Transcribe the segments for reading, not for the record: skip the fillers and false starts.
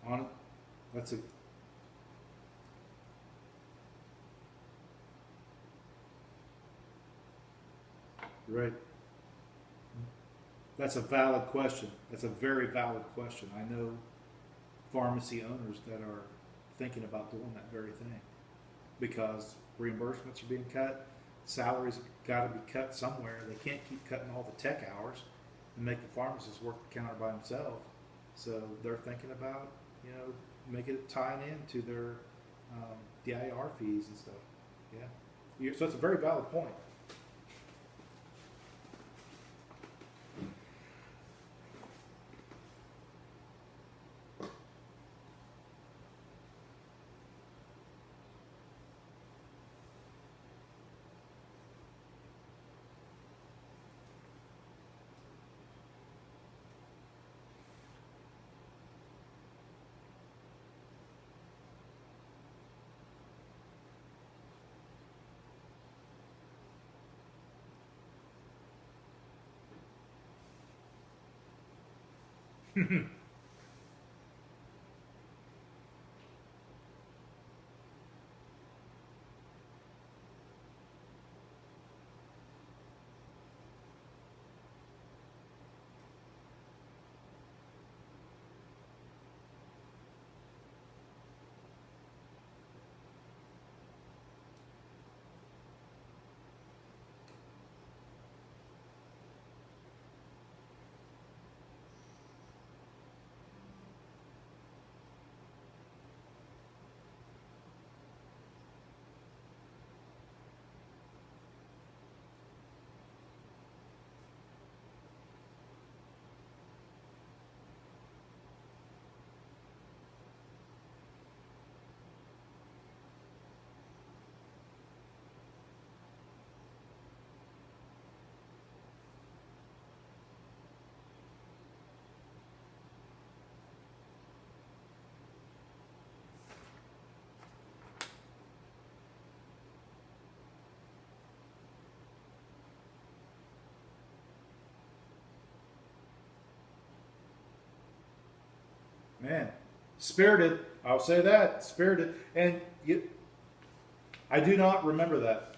On that's a right. That's a valid question. That's a very valid question. I know pharmacy owners that are thinking about doing that very thing because reimbursements are being cut, salaries got to be cut somewhere. They can't keep cutting all the tech hours and make the pharmacist work the counter by himself. So they're thinking about, making it tying into their DIR fees and stuff. Yeah. So it's a very valid point. Man, spirited. I'll say that spirited. And I do not remember that.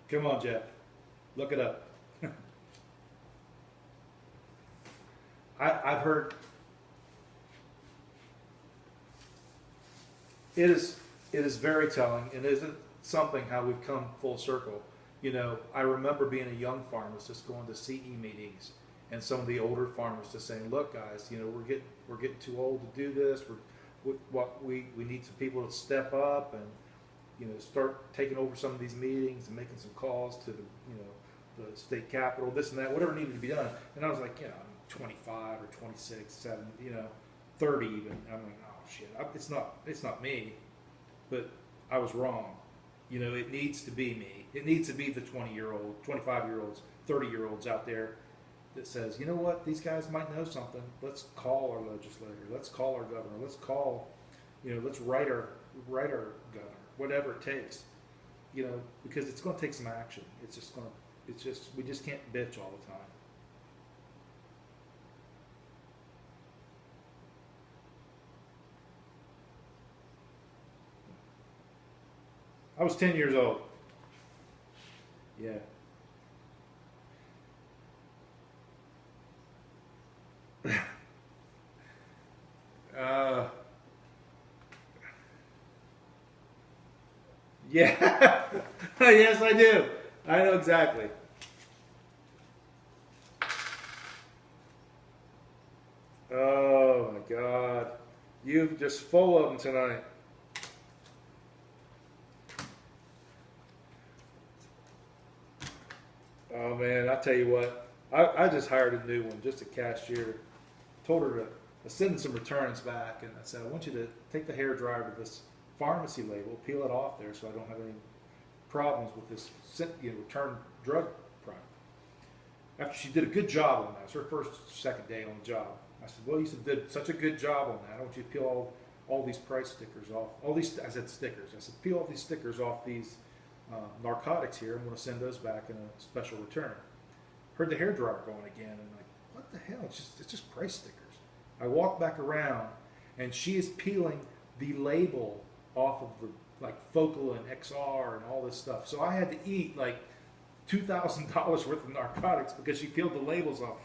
Come on, Jeff. Look it up. I've heard it is very telling, and isn't something how we've come full circle. I remember being a young pharmacist going to CE meetings, and some of the older pharmacists saying, "Look, guys, we're getting too old to do this. We need some people to step up and start taking over some of these meetings and making some calls to the state capitol, this and that, whatever needed to be done." And I was like, I'm 25 or 26, 7, 30 even. And I'm like, oh shit, it's not me. But I was wrong. It needs to be me. It needs to be the 20-year-old, 25-year-olds, 30-year-olds out there that says, you know what, these guys might know something. Let's call our legislator. Let's call our governor. Let's call, let's write our governor, whatever it takes. Because it's going to take some action. We just can't bitch all the time. I was 10 years old. Yeah. Uh, yeah. Yes, I do. I know exactly. Oh my God. You've just full of them tonight. Oh man, I tell you what, I just hired a new one, just a cashier. Told her to was sending some returns back, and I said, I want you to take the hair dryer to this pharmacy label, peel it off there so I don't have any problems with this return drug product. After she did a good job on that, it was her first, second day on the job. I said, well, you did such a good job on that. I want you to peel all these price stickers off. I said stickers. I said, peel all these stickers off these narcotics here. I'm going to send those back in a special return. Heard the hair dryer going again, and I'm like, what the hell? It's just price stickers. I walk back around, and she is peeling the label off of the Focal and XR and all this stuff. So I had to eat like $2,000 worth of narcotics because she peeled the labels off.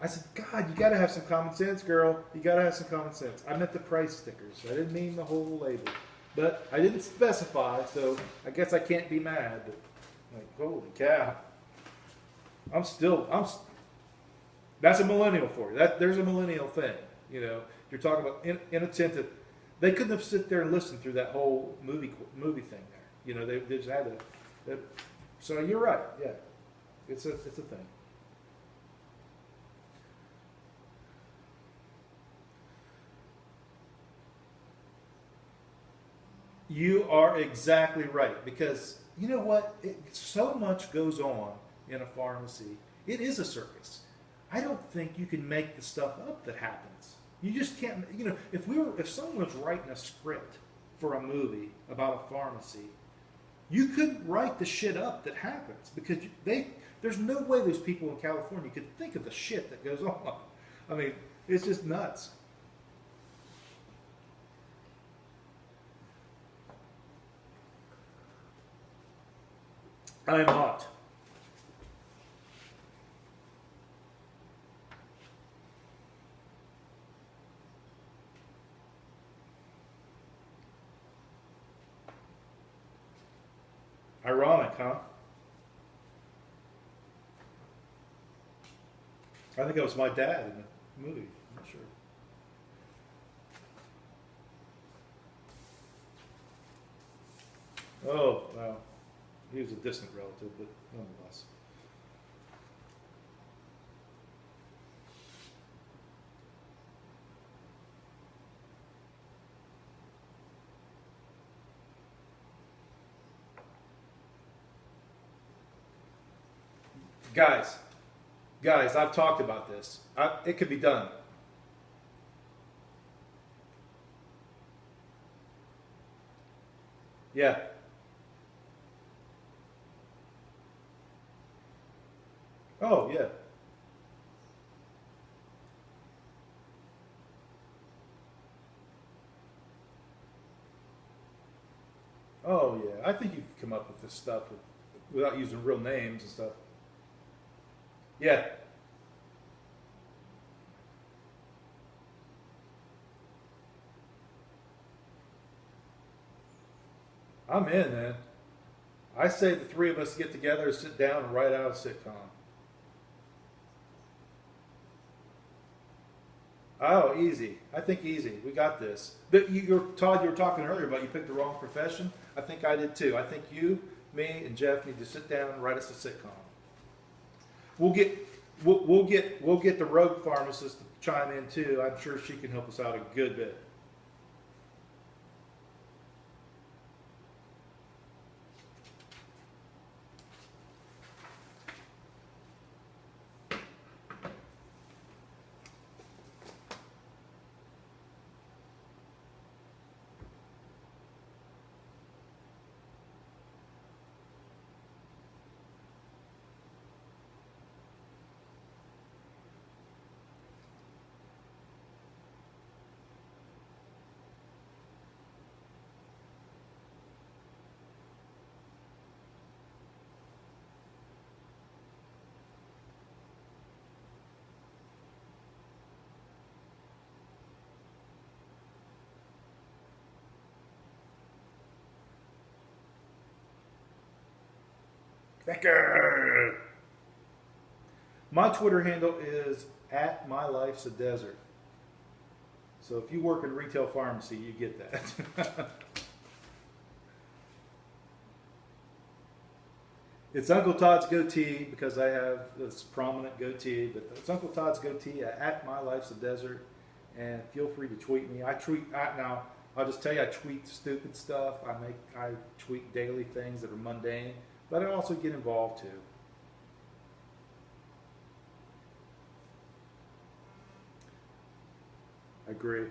I said, God, you got to have some common sense, girl. You got to have some common sense. I meant the price stickers. I didn't mean the whole label. But I didn't specify, so I guess I can't be mad. But, holy cow. That's a millennial for you. There's a millennial thing. You're talking about inattentive. They couldn't have sit there and listened through that whole movie thing there. They just had to. So you're right. Yeah, it's a thing. You are exactly right, because you know what? So much goes on in a pharmacy. It is a circus. I don't think you can make the stuff up that happens. You just can't. If someone was writing a script for a movie about a pharmacy, you couldn't write the shit up that happens, because there's no way those people in California could think of the shit that goes on. I mean, it's just nuts. I am hot. Ironic, huh? I think it was my dad in the movie. I'm not sure. Oh, well. He was a distant relative, but nonetheless. Guys, I've talked about this. It could be done. Yeah. Oh, yeah. Oh, yeah. I think you can come up with this stuff without using real names and stuff. Yeah. I'm in, man. I say the three of us get together and sit down and write out a sitcom. Oh, easy. I think easy. We got this. But Todd, you were talking earlier about you picked the wrong profession. I think I did too. I think you, me, and Jeff need to sit down and write us a sitcom. We'll get the rogue pharmacist to chime in too. I'm sure she can help us out a good bit. Becker. My Twitter handle is @mylife'sadesert. So if you work in retail pharmacy, you get that. It's Uncle Todd's goatee because I have this prominent goatee, but it's Uncle Todd's goatee @mylife'sadesert. and feel free to tweet me. Now. I'll just tell you, I tweet stupid stuff. I tweet daily things that are mundane, but I also get involved too. I agree.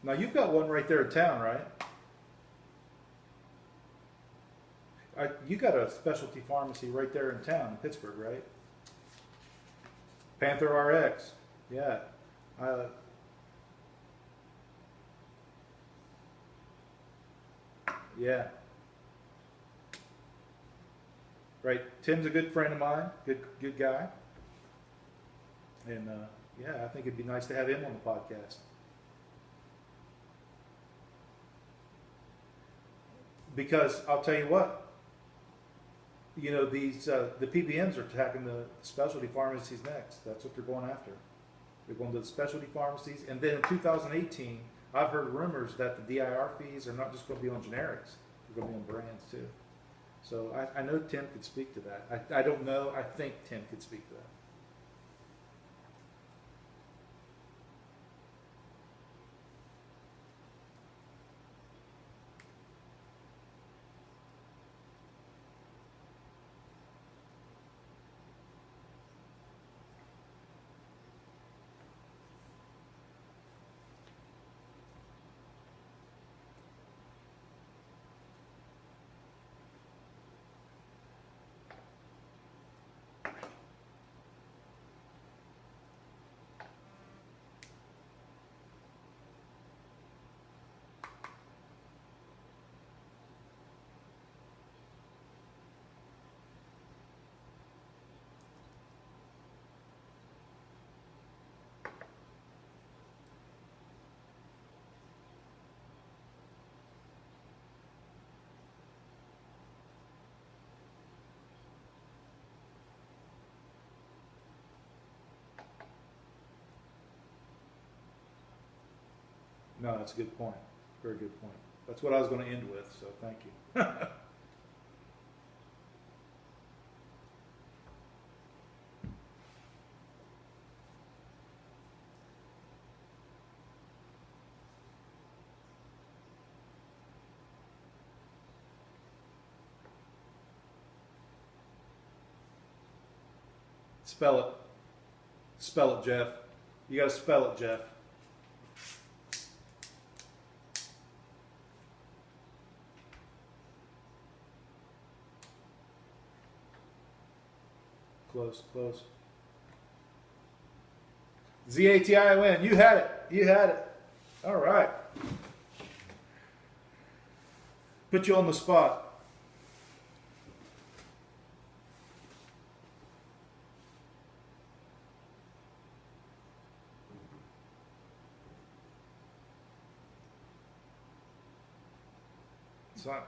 Now you've got one right there in town, right? You got a specialty pharmacy right there in town, in Pittsburgh, right? Panther RX. Yeah. Uh, yeah. Right. Tim's a good friend of mine. Good guy. And yeah, I think it'd be nice to have him on the podcast. Because I'll tell you what, these the PBMs are attacking the specialty pharmacies next. That's what they're going after. They're going to the specialty pharmacies, and then in 2018, I've heard rumors that the DIR fees are not just going to be on generics; they're going to be on brands too. So I know Tim could speak to that. I don't know. I think Tim could speak to that. No, that's a good point. Very good point. That's what I was going to end with, so thank you. Spell it. Spell it, Jeff. You got to spell it, Jeff. Close, close. Z-A-T-I-O-N. You had it. You had it. All right. Put you on the spot. It's not.